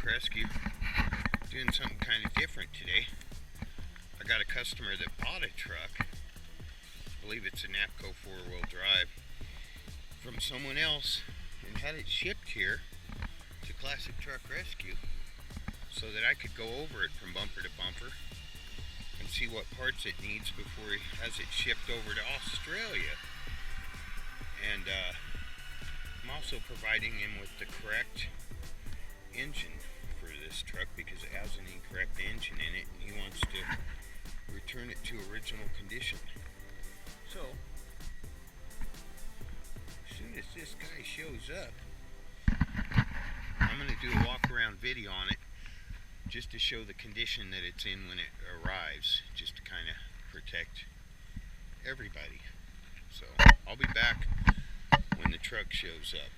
Truck Rescue. Doing something kind of different today. I got a customer that bought a truck, I believe it's a Napco 4-wheel drive, from someone else and had it shipped here to Classic Truck Rescue so that I could go over it from bumper to bumper and see what parts it needs before he has it shipped over to Australia. And I'm also providing him with the correct engine for this truck because it has an incorrect engine in it and he wants to return it to original condition. So as soon as this guy shows up, I'm going to do a walk around video on it just to show the condition that it's in when it arrives, just to kind of protect everybody. So I'll be back when the truck shows up.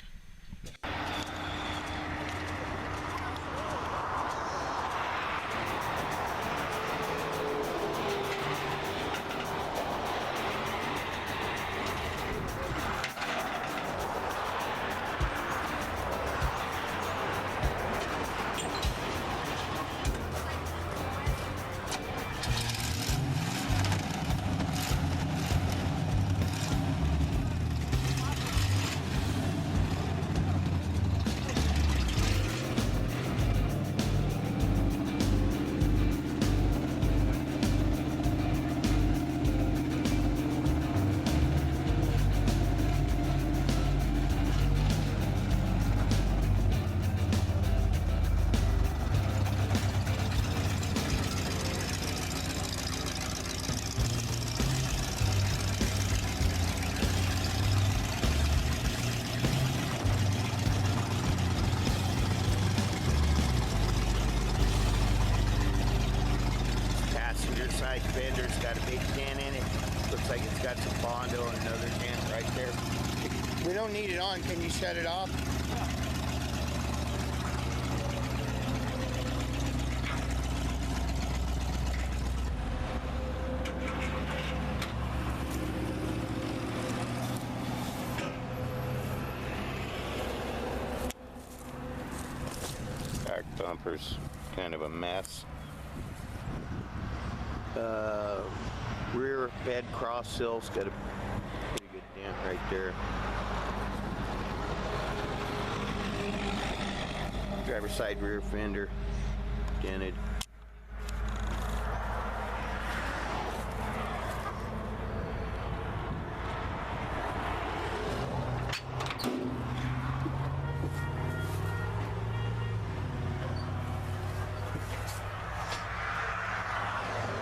Side fender's got a big dent in it. Looks like it's got some Bondo and another dent right there. We don't need it on. Can you shut it off? Back bumper's kind of a mess. Rear bed cross sill's got a pretty good dent right there. Driver's side rear fender dented.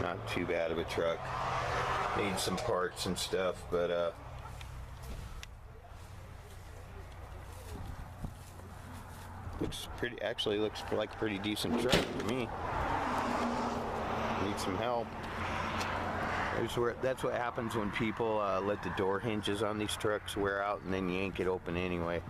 Not too bad of a truck. Needs some parts and stuff, but looks pretty. Actually, looks like a pretty decent truck to me. Needs some help. That's what happens when people let the door hinges on these trucks wear out, and then yank it open anyway.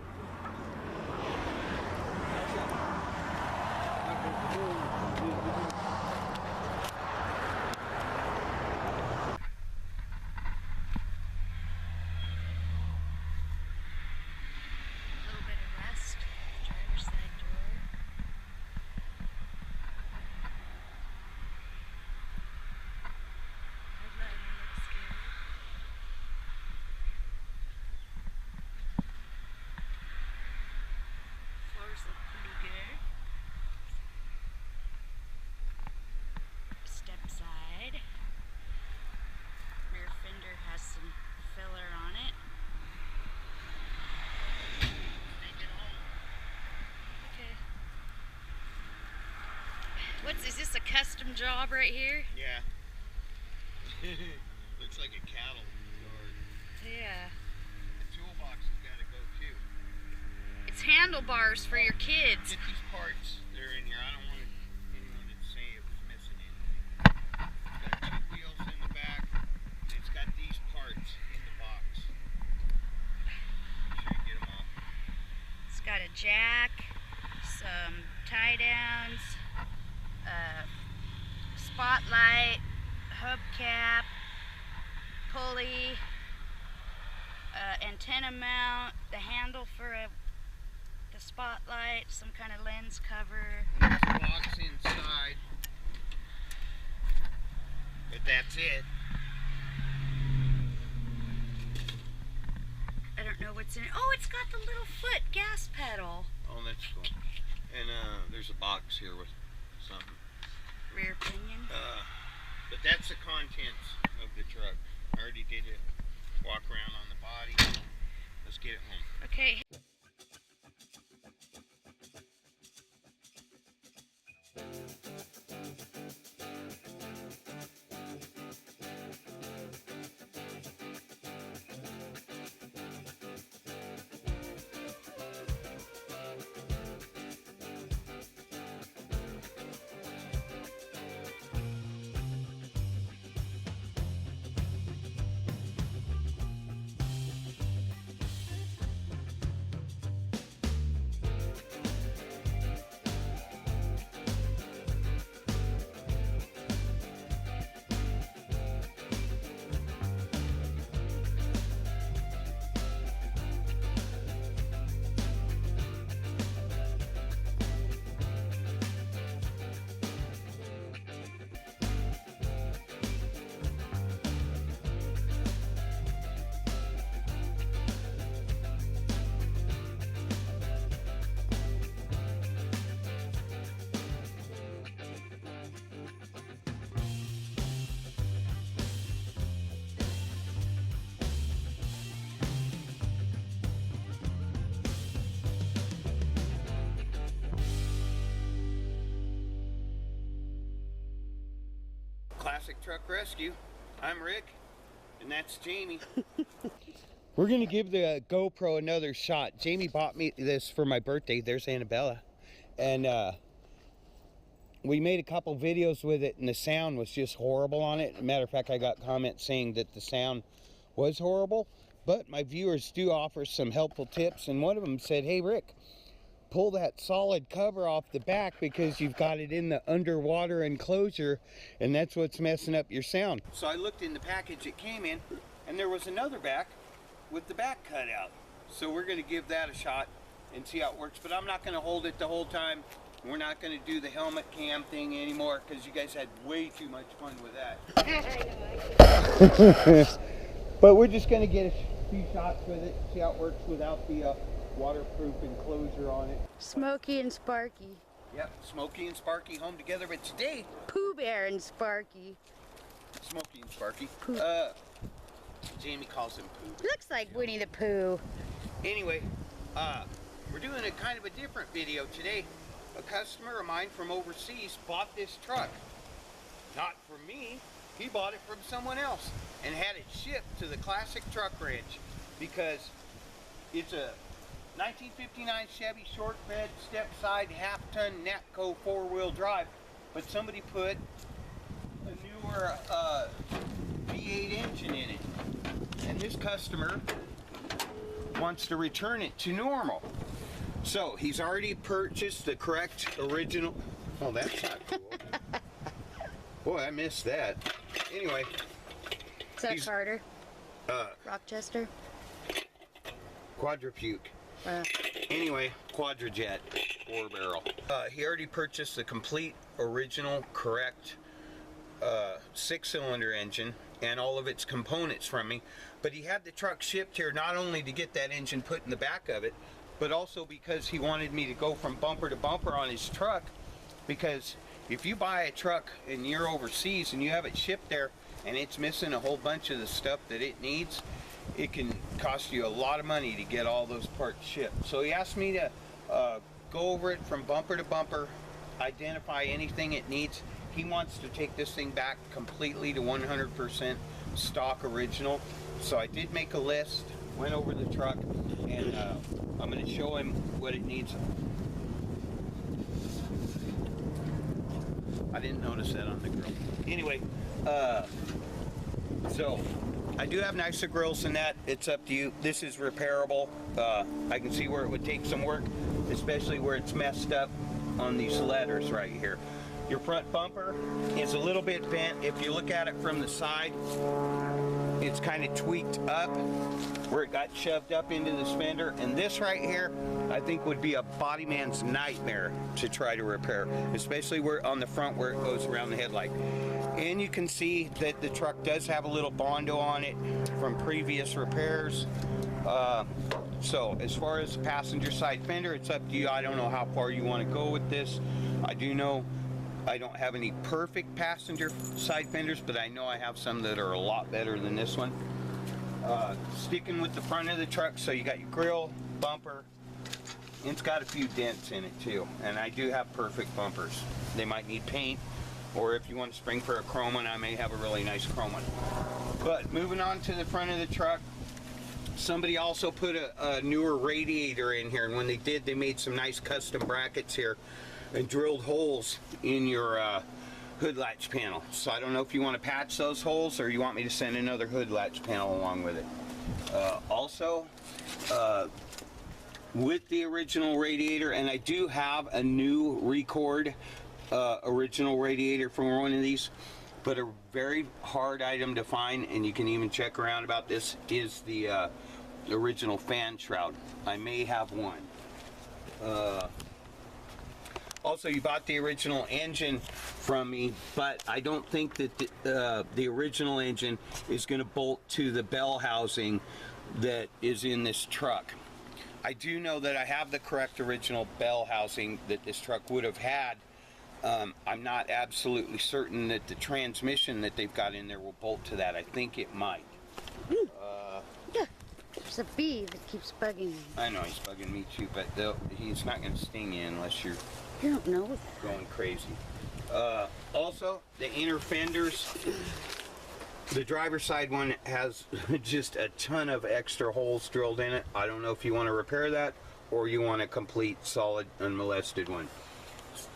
Is this a custom job right here? Yeah. Looks like a cattle yard. Yeah. The toolbox has got to go too. It's handlebars for your kids. Get these parts that are in here. I don't want anyone to say it was missing anything. It's got 2 wheels in the back, and it's got these parts in the box. Make sure you get them off. It's got a jack, some tie downs, spotlight, hubcap, pulley, antenna mount, the handle for the spotlight, it? Some kind of lens cover. There's a box inside. But that's it. I don't know what's in it. Oh, it's got the little foot gas pedal. Oh, that's cool. And there's a box here with something. Rear pinion. But that's the contents of the truck. I already did it. Walk around on the body. Let's get it home. Okay. Classic Truck Rescue. I'm Rick, and that's Jamie. We're gonna give the GoPro another shot. Jamie bought me this for my birthday. There's Annabella. And we made a couple videos with it, and the sound was just horrible on it. Matter of fact, I got comments saying that the sound was horrible, but my viewers do offer some helpful tips, and one of them said, hey Rick, pull that solid cover off the back because you've got it in the underwater enclosure, and that's what's messing up your sound. So I looked in the package it came in, and there was another back with the back cut out. So we're going to give that a shot and see how it works, but I'm not going to hold it the whole time. We're not going to do the helmet cam thing anymore because you guys had way too much fun with that. But we're just going to get a few shots with it, see how it works without the waterproof enclosure on it. Smokey and Sparky. Yep, Smokey and Sparky home together, but today Pooh Bear and Sparky. Smokey and Sparky. Pooh. Jamie calls him Pooh. Looks like Winnie the Pooh. Anyway, we're doing a kind of a different video today. A customer of mine from overseas bought this truck. Not from me, he bought it from someone else and had it shipped to the Classic Truck Ranch because it's a 1959 Chevy short bed, step side, half-ton Napco 4-wheel drive, but somebody put a newer V8 engine in it, and this customer wants to return it to normal. So he's already purchased the correct original. Oh, that's not cool. Boy, I missed that. Anyway, Is that Carter? Rochester? Quadrupuke. Anyway, Quadrajet 4-barrel. He already purchased the complete, original, correct 6-cylinder engine and all of its components from me. But he had the truck shipped here not only to get that engine put in the back of it, but also because he wanted me to go from bumper to bumper on his truck. Because if you buy a truck and you're overseas and you have it shipped there and it's missing a whole bunch of the stuff that it needs, it can cost you a lot of money to get all those parts shipped. So he asked me to go over it from bumper to bumper, identify anything it needs. He wants to take this thing back completely to 100% stock original. So I did make a list, went over the truck, and I'm going to show him what it needs. I didn't notice that on the grill. Anyway, so I do have nicer grills than that. It's up to you. This is repairable. I can see where it would take some work, especially where it's messed up on these letters right here. Your front bumper is a little bit bent. If you look at it from the side, it's kind of tweaked up where it got shoved up into this fender, and this right here I think would be a body man's nightmare to try to repair, especially where on the front where it goes around the headlight. And you can see that the truck does have a little Bondo on it from previous repairs. So as far as the passenger side fender, it's up to you. I don't know how far you want to go with this. I do know I don't have any perfect passenger side fenders, but I know I have some that are a lot better than this one. Sticking with the front of the truck, so you got your grill, bumper, and it's got a few dents in it too. And I do have perfect bumpers. They might need paint, or if you want to spring for a chrome one, I may have a really nice chrome one. But moving on to the front of the truck, somebody also put a newer radiator in here, and when they did, they made some nice custom brackets here and drilled holes in your hood latch panel. So I don't know if you want to patch those holes or you want me to send another hood latch panel along with it. Also, with the original radiator, and I do have a new Record original radiator from one of these, but a very hard item to find, and you can even check around about this, is the original fan shroud. I may have one. Also, you bought the original engine from me, but I don't think that the original engine is going to bolt to the bell housing that is in this truck. I do know that I have the correct original bell housing that this truck would have had. I'm not absolutely certain that the transmission that they've got in there will bolt to that. I think it might. Yeah, there's a bee that keeps bugging me. I know he's bugging me too, but he's not going to sting you unless you're don't know that. Going crazy. Also, the inner fenders, the driver's side one has just a ton of extra holes drilled in it. I don't know if you want to repair that or you want a complete solid unmolested one.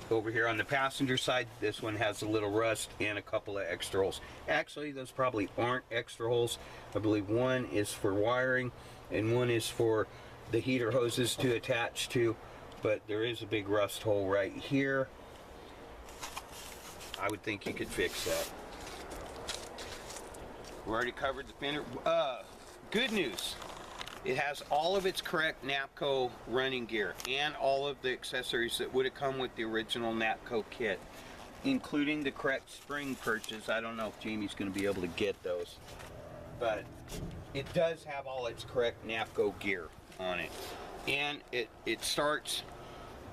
Over here on the passenger side, this one has a little rust and a couple of extra holes. Actually, those probably aren't extra holes. I believe one is for wiring and one is for the heater hoses to attach to, but there is a big rust hole right here. I would think you could fix that. We already covered the fender. Good news. It has all of its correct Napco running gear and all of the accessories that would have come with the original Napco kit, including the correct spring purchase. I don't know if Jamie's going to be able to get those, but it does have all its correct Napco gear on it. And it starts,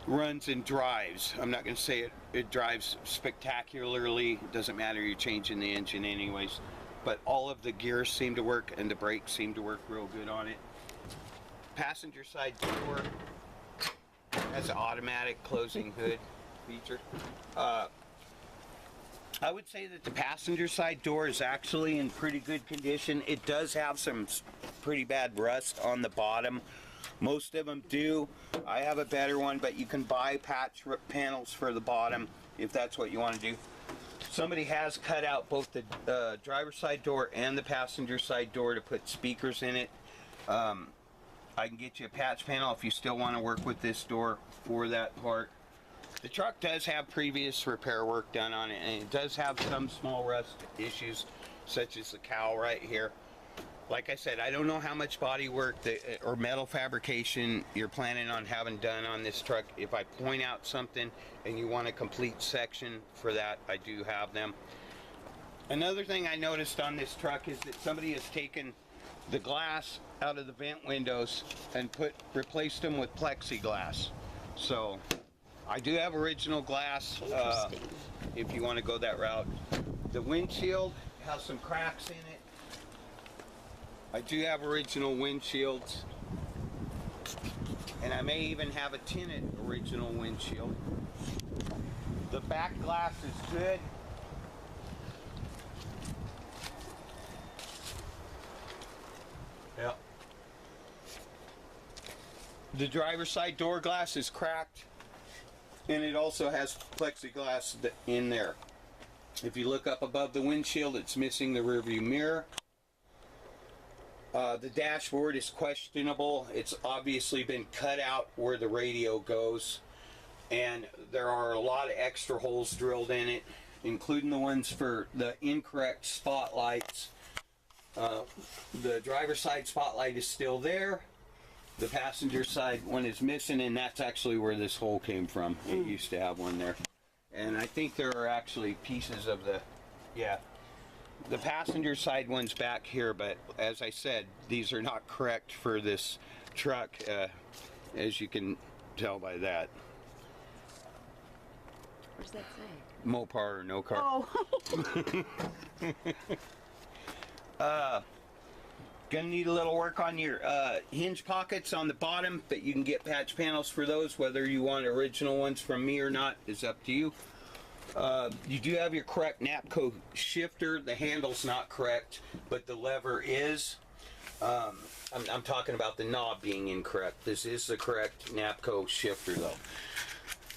runs, and drives. I'm not going to say it drives spectacularly. It doesn't matter, you're changing the engine anyways. But all of the gears seem to work and the brakes seem to work real good on it. Passenger side door has an automatic closing hood feature. I would say that the passenger side door is actually in pretty good condition. It does have some pretty bad rust on the bottom. Most of them do. I have a better one, but you can buy patch panels for the bottom if that's what you want to do. Somebody has cut out both the driver's side door and the passenger side door to put speakers in it. I can get you a patch panel if you still want to work with this door for that part. The truck does have previous repair work done on it, and it does have some small rust issues, such as the cowl right here. Like I said, I don't know how much body work or metal fabrication you're planning on having done on this truck. If I point out something and you want a complete section for that, I do have them. Another thing I noticed on this truck is that somebody has taken the glass out of the vent windows and replaced them with plexiglass. So I do have original glass if you want to go that route. The windshield has some cracks in it. I do have original windshields, and I may even have a tinted original windshield. The back glass is good. Yep. The driver's side door glass is cracked, and it also has plexiglass in there. If you look up above the windshield, it's missing the rearview mirror. The dashboard is questionable. It's obviously been cut out where the radio goes, and there are a lot of extra holes drilled in it, including the ones for the incorrect spotlights The driver's side spotlight is still there. The passenger side one is missing, and that's actually where this hole came from. It used to have one there. And I think there are actually pieces of the, yeah, the passenger side one's back here, but as I said, these are not correct for this truck, as you can tell by that. What does that say? Mopar or no car. Oh. Gonna need a little work on your hinge pockets on the bottom, but you can get patch panels for those. Whether you want original ones from me or not is up to you. You do have your correct Napco shifter. The handle's not correct, but the lever is. I'm talking about the knob being incorrect. This is the correct Napco shifter though.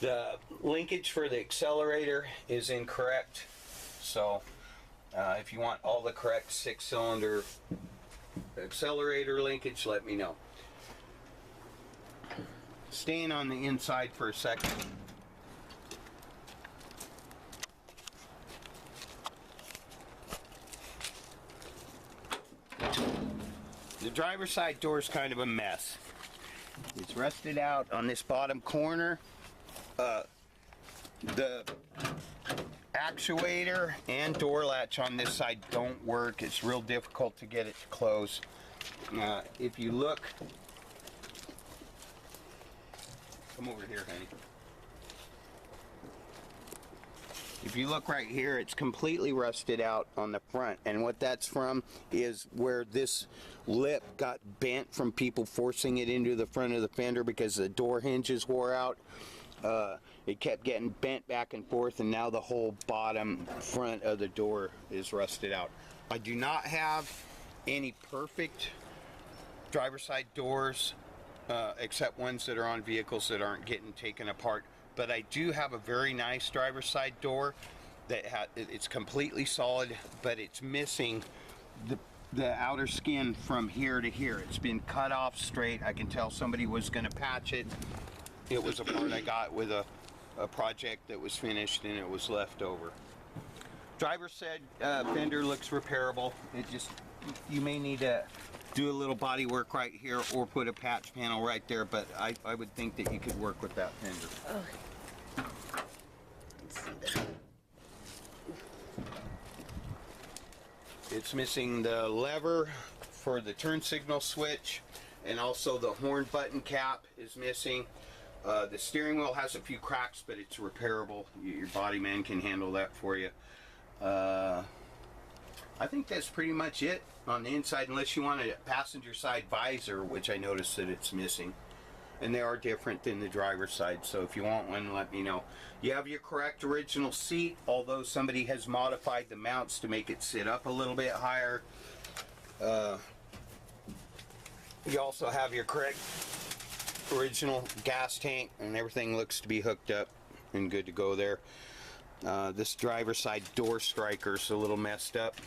The linkage for the accelerator is incorrect. So if you want all the correct 6-cylinder accelerator linkage, let me know. Staying on the inside for a second. The driver's side door is kind of a mess. It's rusted out on this bottom corner. The actuator and door latch on this side don't work. It's real difficult to get it to close. If you look, come over here, honey. If you look right here, it's completely rusted out on the front, and what that's from is where this lip got bent from people forcing it into the front of the fender because the door hinges wore out. It kept getting bent back and forth, and now the whole bottom front of the door is rusted out. I do not have any perfect driver's side doors, except ones that are on vehicles that aren't getting taken apart. But I do have a very nice driver's side door that it's completely solid, but it's missing the outer skin from here to here. It's been cut off straight. I can tell somebody was going to patch it. It was a part I got with a project that was finished, and it was left over. Driver's side fender looks repairable. It just, you may need to do a little body work right here or put a patch panel right there, but I would think that you could work with that fender. Okay. Let's see this. It's missing the lever for the turn signal switch, and also the horn button cap is missing. The steering wheel has a few cracks, but it's repairable. Your body man can handle that for you. I think that's pretty much it on the inside, unless you want a passenger side visor, which I noticed that it's missing. And they are different than the driver's side, so if you want one, let me know. You have your correct original seat, although somebody has modified the mounts to make it sit up a little bit higher. You also have your correct original gas tank, and everything looks to be hooked up and good to go there. This driver's side door striker's a little messed up.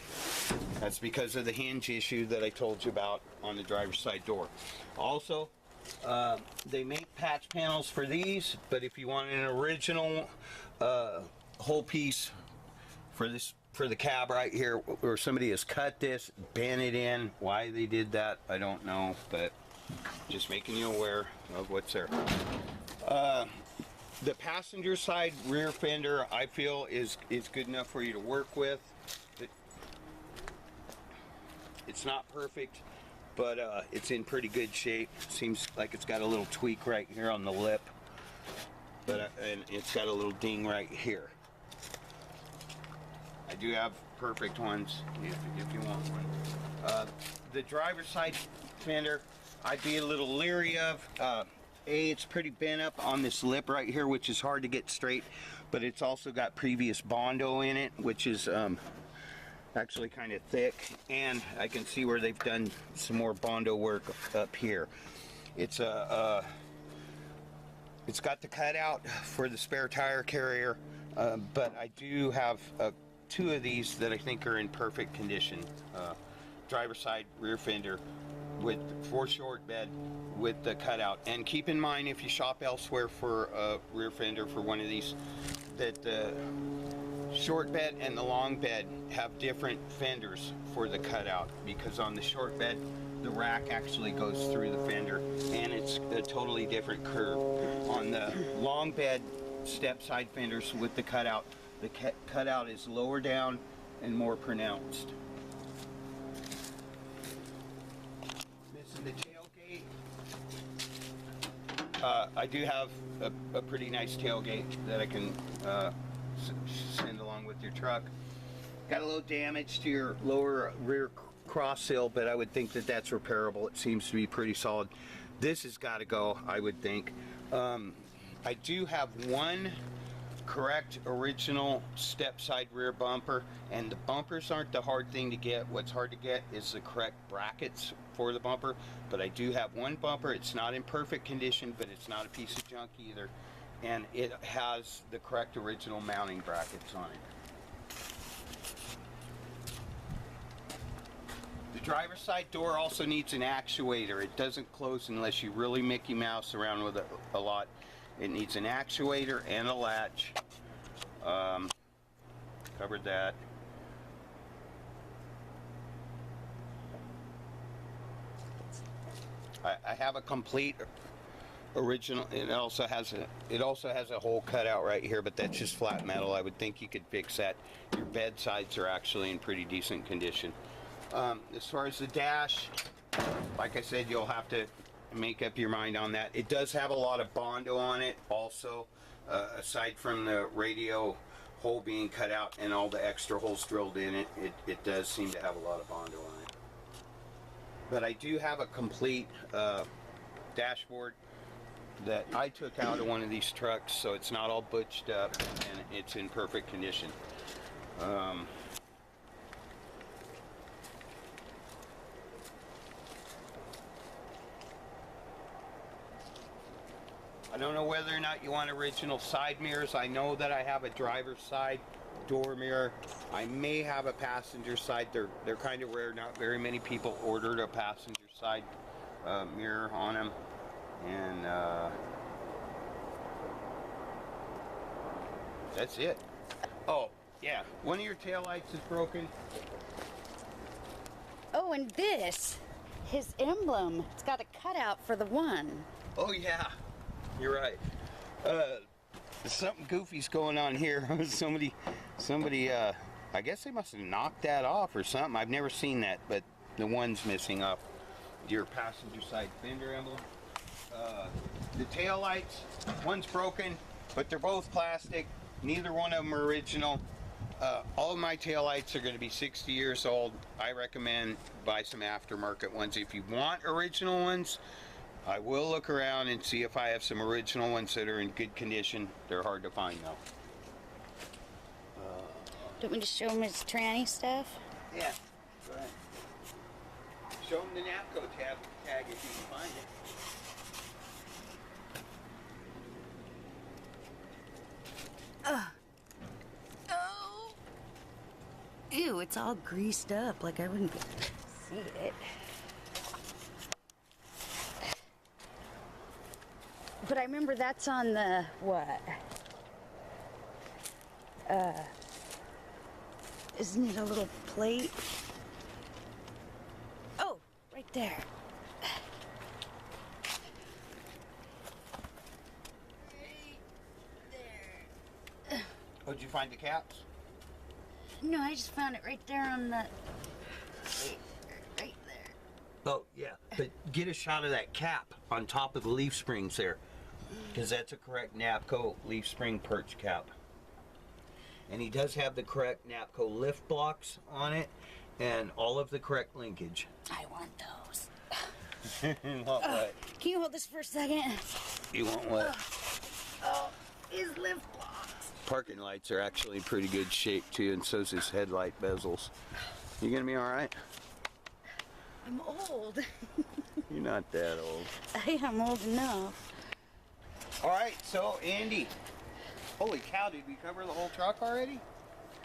That's because of the hinge issue that I told you about on the driver's side door. Also, they make patch panels for these, but if you want an original whole piece for this, for the cab right here, where somebody has cut this, bent it in, why they did that, I don't know, but just making you aware of what's there. The passenger side rear fender, I feel, is good enough for you to work with. It's not perfect, but it's in pretty good shape. Seems like it's got a little tweak right here on the lip, but and it's got a little ding right here. I do have perfect ones if you want one. The driver's side fender, I'd be a little leery of. It's pretty bent up on this lip right here, which is hard to get straight, but it's also got previous Bondo in it, which is actually kind of thick, and I can see where they've done some more Bondo work up here. It's got the cutout for the spare tire carrier, but I do have two of these that I think are in perfect condition. Driver's side rear fender with short bed with the cutout. And keep in mind, if you shop elsewhere for a rear fender for one of these, that short bed and the long bed have different fenders for the cutout, because on the short bed the rack actually goes through the fender and it's a totally different curve. On the long bed step side fenders with the cutout, the cutout is lower down and more pronounced. This is the tailgate. I do have a pretty nice tailgate that I can send along with your truck. Got a little damage to your lower rear cross sill, but I would think that that's repairable. It seems to be pretty solid. This has got to go, I would think. I do have one correct original step side rear bumper, and the bumpers aren't the hard thing to get. What's hard to get is the correct brackets for the bumper, but I do have one bumper. It's not in perfect condition, but it's not a piece of junk either, and it has the correct original mounting brackets on it. The driver's side door also needs an actuator. It doesn't close unless you really Mickey Mouse around with it a lot. It needs an actuator and a latch. Covered that. I have a complete original. It also has a hole cut out right here, but that's just flat metal. I would think you could fix that. Your bed sides are actually in pretty decent condition. As far as the dash, like I said, you'll have to make up your mind on that. It does have a lot of Bondo on it also, aside from the radio hole being cut out and all the extra holes drilled in it. It does seem to have a lot of Bondo on it. But I do have a complete dashboard that I took out of one of these trucks, so it's not all butched up and it's in perfect condition. I don't know whether or not you want original side mirrors. I know that I have a driver's side door mirror. I may have a passenger side. They're kind of rare. Not very many people ordered a passenger side mirror on them. And that's it. Oh, yeah. One of your taillights is broken. Oh, and this, his emblem, it's got a cutout for the one. Oh, yeah. You're right. Something goofy's going on here. somebody, I guess they must have knocked that off or something. I've never seen that, but the one's missing off your passenger side fender emblem. The tail lights, one's broken, but they're both plastic. Neither one of them are original. All of my tail lights are going to be 60 years old. I recommend buy some aftermarket ones. If you want original ones, I will look around and see if I have some original ones that are in good condition. They're hard to find though. Do you want me to show him his tranny stuff? Yeah, go ahead. Show him the Napco tag if you can find it. Oh! Ew, it's all greased up like I wouldn't see it. But I remember that's on the, what? Isn't it a little plate? Oh, right there. Right there. Oh, did you find the caps? No, I just found it right there on the, right there. Oh, yeah, but get a shot of that cap on top of the leaf springs there, because that's a correct Napco leaf spring perch cap. And he does have the correct Napco lift blocks on it and all of the correct linkage. I want those. You want what? Can you hold this for a second? You want what? Oh, his lift blocks. Parking lights are actually in pretty good shape too, and so's his headlight bezels. You gonna be all right? I'm old. You're not that old. I am old enough. All right, so Andy, holy cow, did we cover the whole truck already?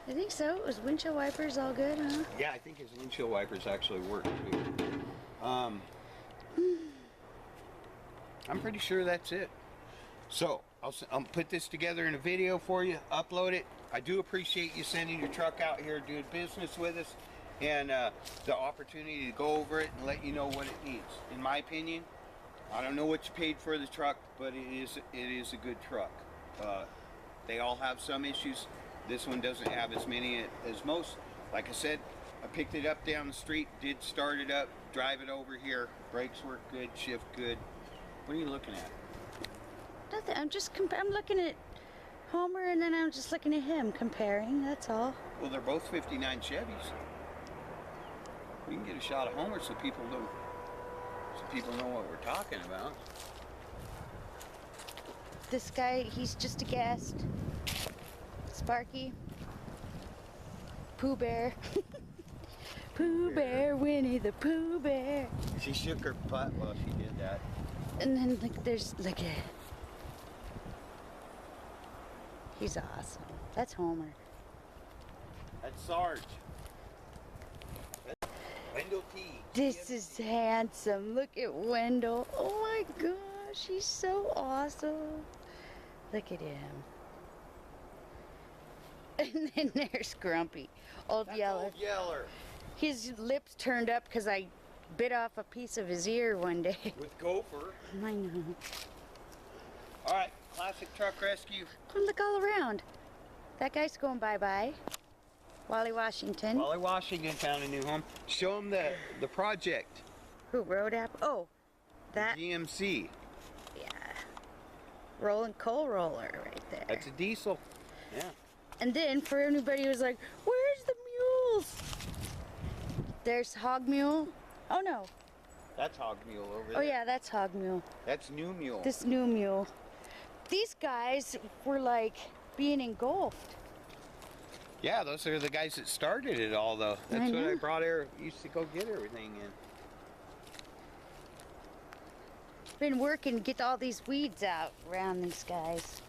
I think so. Was windshield wipers all good, huh? Yeah, I think his windshield wipers actually work too. I'm pretty sure that's it. So I'll put this together in a video for you, upload it. I do appreciate you sending your truck out here doing business with us, and the opportunity to go over it and let you know what it needs. In my opinion, I don't know what you paid for the truck, but it is a good truck. They all have some issues. This one doesn't have as many as most. Like I said, I picked it up down the street, did start it up, drive it over here. Brakes work good, shift good. What are you looking at? Nothing. I'm looking at Homer, and then I'm just looking at him, comparing. That's all. Well, they're both 59 Chevys. We can get a shot of Homer so people know what we're talking about. This guy, he's just a guest. Sparky. Pooh Bear. Pooh Bear, Winnie the Pooh Bear. She shook her butt while she did that. And then there's like a... He's awesome. That's Homer. That's Sarge. That's Wendell T. This is handsome. Look at Wendell. Oh my gosh, he's so awesome. Look at him. And then there's Grumpy, Old Yeller. Old Yeller. His lips turned up because I bit off a piece of his ear one day. With Gopher. I know. All right, classic truck rescue. Come look all around. That guy's going bye-bye. Wally Washington. Wally Washington found a new home. Show him the project. Who, Road App? Oh, that. GMC. Yeah. Rolling coal roller right there. That's a diesel. Yeah. And then for anybody who's like, where's the mules? There's Hog Mule. Oh no. That's Hog Mule over there. Oh yeah, that's Hog Mule. That's New Mule. This new mule. These guys were like being engulfed. Yeah, those are the guys that started it all, though. That's what I brought here. Used to go get everything in. Been working to get all these weeds out around these guys.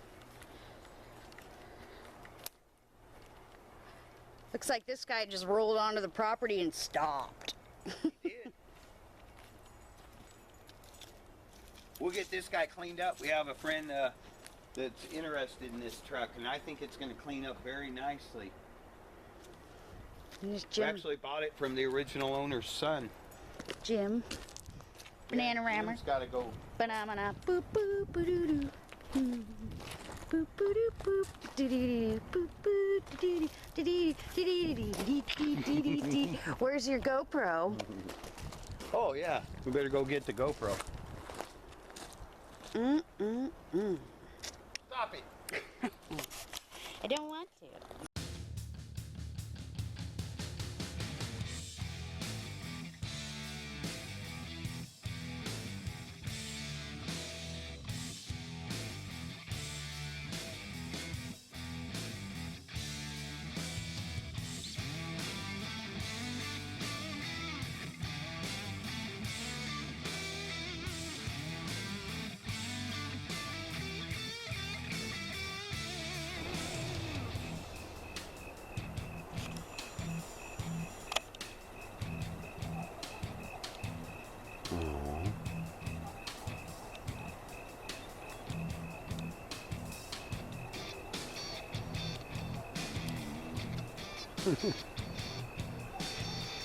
Looks like this guy just rolled onto the property and stopped. He did. We'll get this guy cleaned up. We have a friend that's interested in this truck, and I think it's going to clean up very nicely. And there's We Jim. actually bought it from the original owner's son. Jim. Banana rammer. Jim's got to go. Banana. Boop boop boo doo doo. Boop boo doo boop. Doo doo boop boop doo doo doo doo doo. Where's your GoPro? Oh yeah, we better go get the GoPro. Stop it. I don't want to.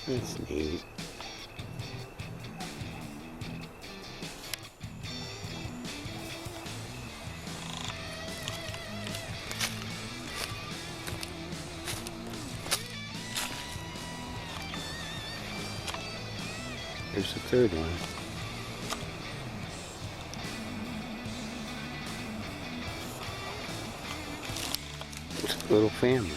That's neat. There's the third one. It's a little family.